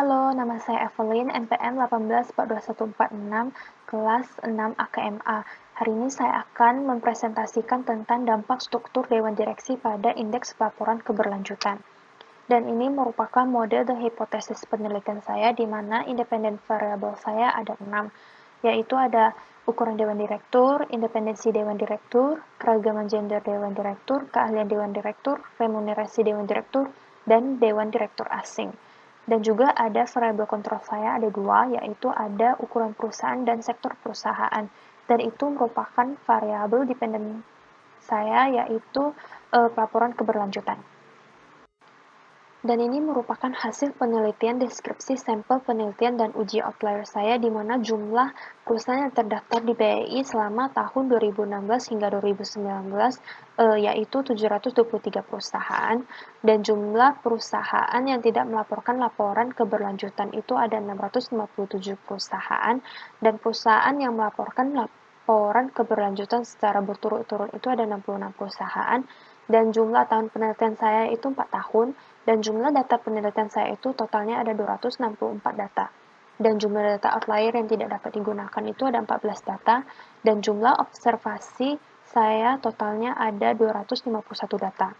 Halo, nama saya Evelyn, NPM 18421446, kelas 6 AKMA. Hari ini saya akan mempresentasikan tentang dampak struktur Dewan Direksi pada Indeks Pelaporan Keberlanjutan. Dan ini merupakan model dan hipotesis penelitian saya, di mana independen variabel saya ada 6, yaitu ada ukuran Dewan Direktur, independensi Dewan Direktur, keragaman gender Dewan Direktur, keahlian Dewan Direktur, remunerasi Dewan Direktur, dan Dewan Direktur asing. Dan juga ada variabel kontrol saya ada 2, yaitu ada ukuran perusahaan dan sektor perusahaan. Dan itu merupakan variabel dependen saya, yaitu pelaporan keberlanjutan. Dan ini merupakan hasil penelitian deskripsi sampel penelitian dan uji outlier saya, di mana jumlah perusahaan yang terdaftar di BEI selama tahun 2016 hingga 2019 yaitu 723 perusahaan, dan jumlah perusahaan yang tidak melaporkan laporan keberlanjutan itu ada 657 perusahaan, dan perusahaan yang melaporkan laporan keberlanjutan secara berturut-turut itu ada 66 perusahaan, dan jumlah tahun penelitian saya itu 4 tahun, dan jumlah data penelitian saya itu totalnya ada 264 data. Dan jumlah data outlier yang tidak dapat digunakan itu ada 14 data, dan jumlah observasi saya totalnya ada 251 data.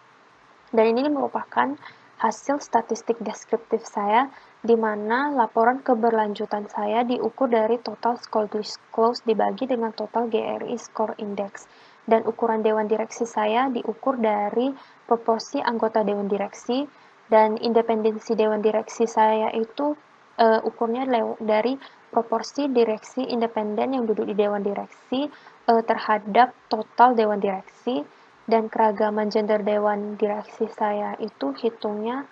Dan ini merupakan hasil statistik deskriptif saya, di mana laporan keberlanjutan saya diukur dari total score disclosed dibagi dengan total GRI score index. Dan ukuran Dewan Direksi saya diukur dari proporsi anggota Dewan Direksi, dan independensi Dewan Direksi saya itu ukurnya dari proporsi direksi independen yang duduk di Dewan Direksi terhadap total Dewan Direksi, dan keragaman gender Dewan Direksi saya itu hitungnya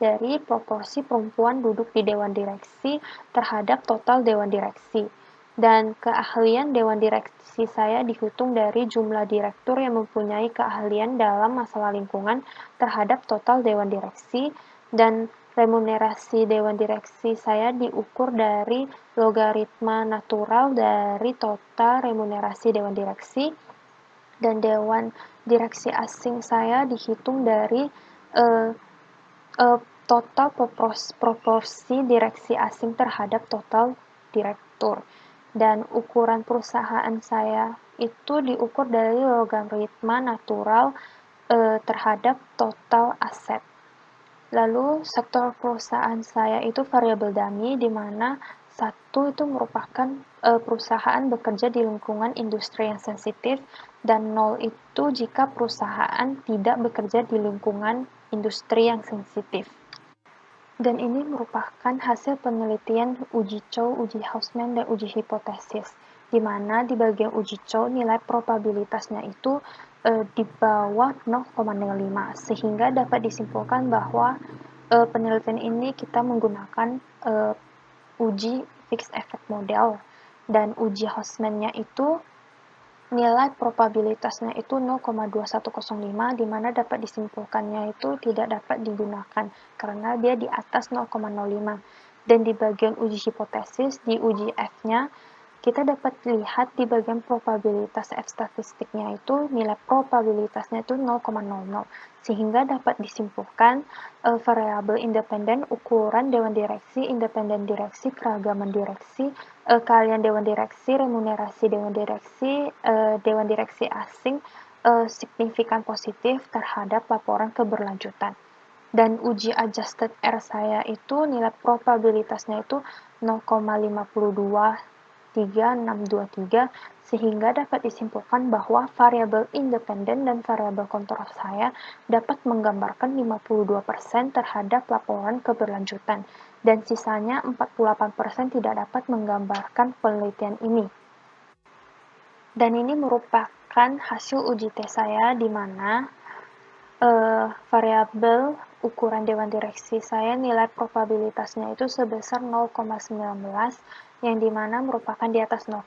dari proporsi perempuan duduk di Dewan Direksi terhadap total Dewan Direksi. Dan keahlian Dewan Direksi saya dihitung dari jumlah direktur yang mempunyai keahlian dalam masalah lingkungan terhadap total Dewan Direksi, dan remunerasi Dewan Direksi saya diukur dari logaritma natural dari total remunerasi Dewan Direksi, dan Dewan Direksi asing saya dihitung dari total proporsi direksi asing terhadap total direktur. Dan ukuran perusahaan saya itu diukur dari logaritma natural terhadap total aset. Lalu sektor perusahaan saya itu variabel dummy, di mana 1 itu merupakan perusahaan bekerja di lingkungan industri yang sensitif, dan 0 itu jika perusahaan tidak bekerja di lingkungan industri yang sensitif. Dan ini merupakan hasil penelitian uji Chow, uji Hausman, dan uji hipotesis, di mana di bagian uji Chow nilai probabilitasnya itu di bawah 0,05, sehingga dapat disimpulkan bahwa penelitian ini kita menggunakan uji fixed effect model, dan uji Hausman-nya itu nilai probabilitasnya itu 0,2105, di mana dapat disimpulkannya itu tidak dapat digunakan karena dia di atas 0,05. Dan di bagian uji hipotesis, di uji F-nya, kita dapat lihat di bagian probabilitas F statistiknya itu nilai probabilitasnya itu 0,00, sehingga dapat disimpulkan variabel independen, ukuran Dewan Direksi, independen direksi, keragaman direksi, keahlian Dewan Direksi, remunerasi Dewan Direksi asing signifikan positif terhadap laporan keberlanjutan. Dan uji adjusted R saya itu nilai probabilitasnya itu 0,523, sehingga dapat disimpulkan bahwa variabel independen dan variabel kontrol saya dapat menggambarkan 52% terhadap laporan keberlanjutan, dan sisanya 48% tidak dapat menggambarkan penelitian ini. Dan ini merupakan hasil uji tes saya, di mana variabel ukuran Dewan Direksi saya nilai probabilitasnya itu sebesar 0,19, yang dimana merupakan di atas 0,5,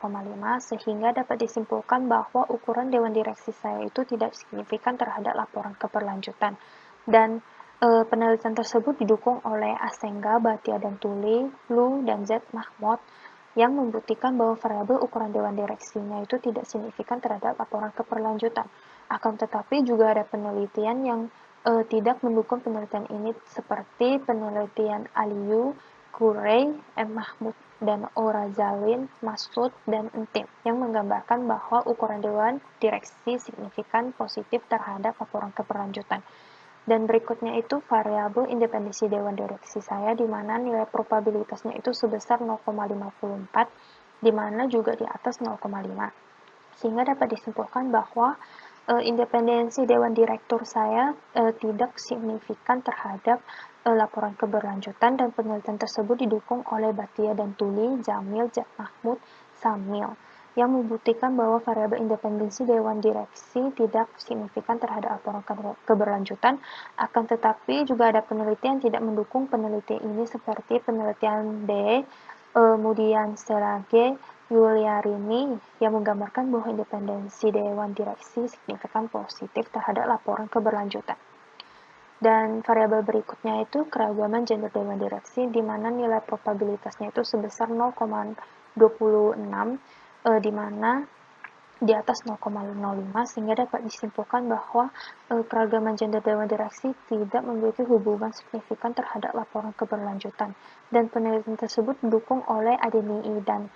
sehingga dapat disimpulkan bahwa ukuran Dewan Direksi saya itu tidak signifikan terhadap laporan keberlanjutan. Dan penelitian tersebut didukung oleh Asenga, Bhatia, dan Tuli, Lu, dan Z. Mahmud, yang membuktikan bahwa variabel ukuran Dewan Direksinya itu tidak signifikan terhadap laporan keberlanjutan. Akan tetapi juga ada penelitian yang tidak mendukung penelitian ini, seperti penelitian Aliyu, Kurey, M. Mahmud, dan O. Razalin, Masud, dan Entim, yang menggambarkan bahwa ukuran Dewan Direksi signifikan positif terhadap laporan keberlanjutan. Dan berikutnya itu variabel independensi Dewan Direksi saya, di mana nilai probabilitasnya itu sebesar 0,54, di mana juga di atas 0,5. Sehingga dapat disimpulkan bahwa independensi Dewan Direktur saya tidak signifikan terhadap laporan keberlanjutan, dan penelitian tersebut didukung oleh Batia dan Tuli, Jamil, Mahmud, Samil, yang membuktikan bahwa variabel independensi Dewan Direksi tidak signifikan terhadap laporan keberlanjutan. Akan tetapi juga ada penelitian yang tidak mendukung penelitian ini, seperti penelitian D, kemudian Serage, Yuliarini, yang menggambarkan bahwa independensi Dewan Direksi signifikan positif terhadap laporan keberlanjutan. Dan variabel berikutnya itu keragaman gender Dewan Direksi, di mana nilai probabilitasnya itu sebesar 0,26, di mana di atas 0,05, sehingga dapat disimpulkan bahwa keragaman gender Dewan Direksi tidak memiliki hubungan signifikan terhadap laporan keberlanjutan. Dan penelitian tersebut didukung oleh Adeni dan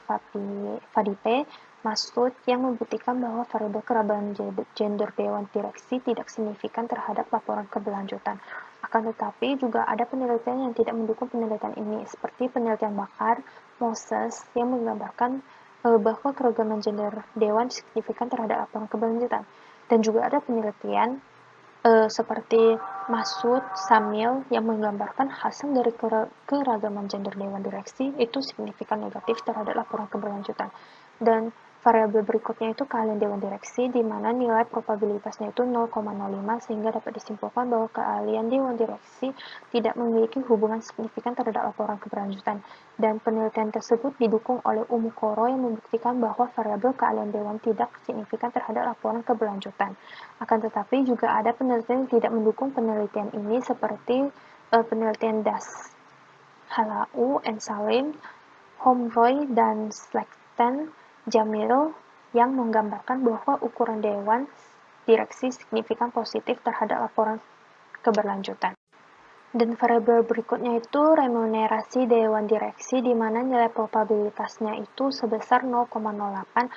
Fadipe, Masud, yang membuktikan bahwa variabel keragaman gender Dewan Direksi tidak signifikan terhadap laporan keberlanjutan. Akan tetapi juga ada penelitian yang tidak mendukung penelitian ini, seperti penelitian Bakar, Moses, yang menggambarkan bahwa keragaman gender Dewan signifikan terhadap laporan keberlanjutan. Dan juga ada penelitian seperti Masud, Samil, yang menggambarkan hasil dari keragaman gender Dewan Direksi itu signifikan negatif terhadap laporan keberlanjutan. Dan variabel berikutnya itu keahlian Dewan Direksi, di mana nilai probabilitasnya itu 0,05, sehingga dapat disimpulkan bahwa keahlian Dewan Direksi tidak memiliki hubungan signifikan terhadap laporan keberlanjutan. Dan penelitian tersebut didukung oleh Umukoro, yang membuktikan bahwa variabel keahlian Dewan tidak signifikan terhadap laporan keberlanjutan. Akan tetapi juga ada penelitian yang tidak mendukung penelitian ini, seperti penelitian Das, Halau, Salim, Homroy, dan Slackton, Jamil, yang menggambarkan bahwa ukuran Dewan Direksi signifikan positif terhadap laporan keberlanjutan. Dan variabel berikutnya itu remunerasi Dewan Direksi, di mana nilai probabilitasnya itu sebesar 0,08,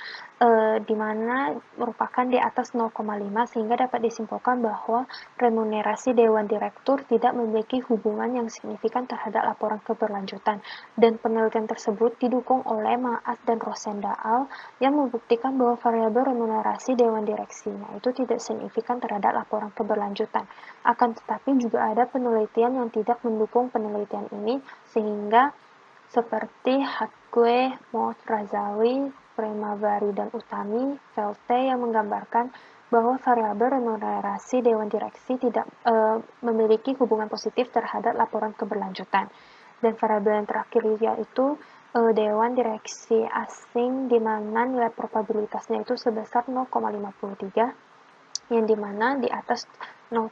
di mana merupakan di atas 0,5, sehingga dapat disimpulkan bahwa remunerasi Dewan Direktur tidak memiliki hubungan yang signifikan terhadap laporan keberlanjutan. Dan penelitian tersebut didukung oleh Maas dan Rosendaal, yang membuktikan bahwa variabel remunerasi Dewan Direksinya itu tidak signifikan terhadap laporan keberlanjutan. Akan tetapi juga ada penelitian yang tidak mendukung penelitian ini, sehingga seperti Hatkwe, Moth, Razali, Premavari, dan Utami, Velte, yang menggambarkan bahwa variabel remunerasi Dewan Direksi tidak memiliki hubungan positif terhadap laporan keberlanjutan. Dan variabel yang terakhir yaitu Dewan Direksi asing, di mana nilai probabilitasnya itu sebesar 0,53, yang dimana di atas 0,05,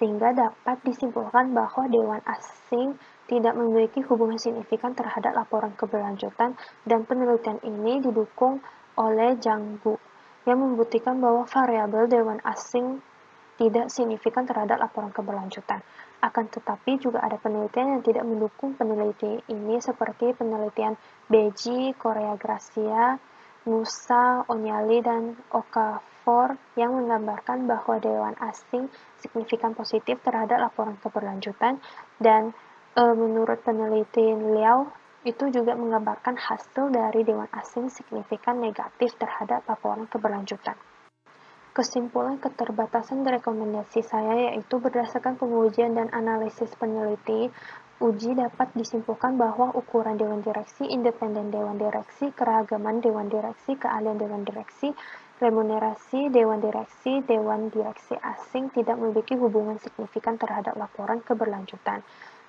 sehingga dapat disimpulkan bahwa Dewan asing tidak memiliki hubungan signifikan terhadap laporan keberlanjutan. Dan penelitian ini didukung oleh Zhang Bu, yang membuktikan bahwa variabel Dewan asing tidak signifikan terhadap laporan keberlanjutan. Akan tetapi juga ada penelitian yang tidak mendukung penelitian ini, seperti penelitian Beji, Korea Gracia, Nusa, Onyali, dan Okafor, yang menggambarkan bahwa Dewan asing signifikan positif terhadap laporan keberlanjutan. Dan menurut penelitian Liao, itu juga menggambarkan hasil dari Dewan asing signifikan negatif terhadap laporan keberlanjutan. Kesimpulan keterbatasan rekomendasi saya yaitu berdasarkan pengujian dan analisis peneliti, uji dapat disimpulkan bahwa ukuran Dewan Direksi, independen Dewan Direksi, keragaman Dewan Direksi, keahlian Dewan Direksi, remunerasi Dewan Direksi asing tidak memiliki hubungan signifikan terhadap laporan keberlanjutan.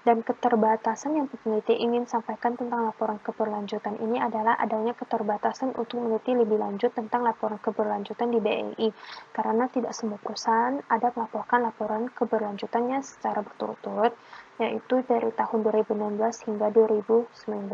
Dan keterbatasan yang peneliti ingin sampaikan tentang laporan keberlanjutan ini adalah adanya keterbatasan untuk meneliti lebih lanjut tentang laporan keberlanjutan di BNI, karena tidak semua perusahaan ada melaporkan laporan keberlanjutannya secara berturut-turut, yaitu dari tahun 2016 hingga 2019.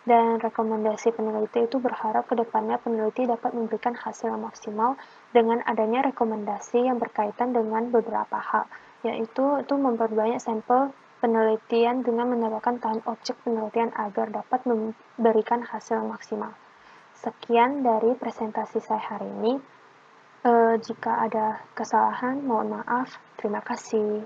Dan rekomendasi peneliti itu berharap ke depannya peneliti dapat memberikan hasil yang maksimal dengan adanya rekomendasi yang berkaitan dengan beberapa hal, yaitu memperbanyak sampel penelitian dengan menambahkan tahun objek penelitian agar dapat memberikan hasil maksimal. Sekian dari presentasi saya hari ini. Jika ada kesalahan, mohon maaf. Terima kasih.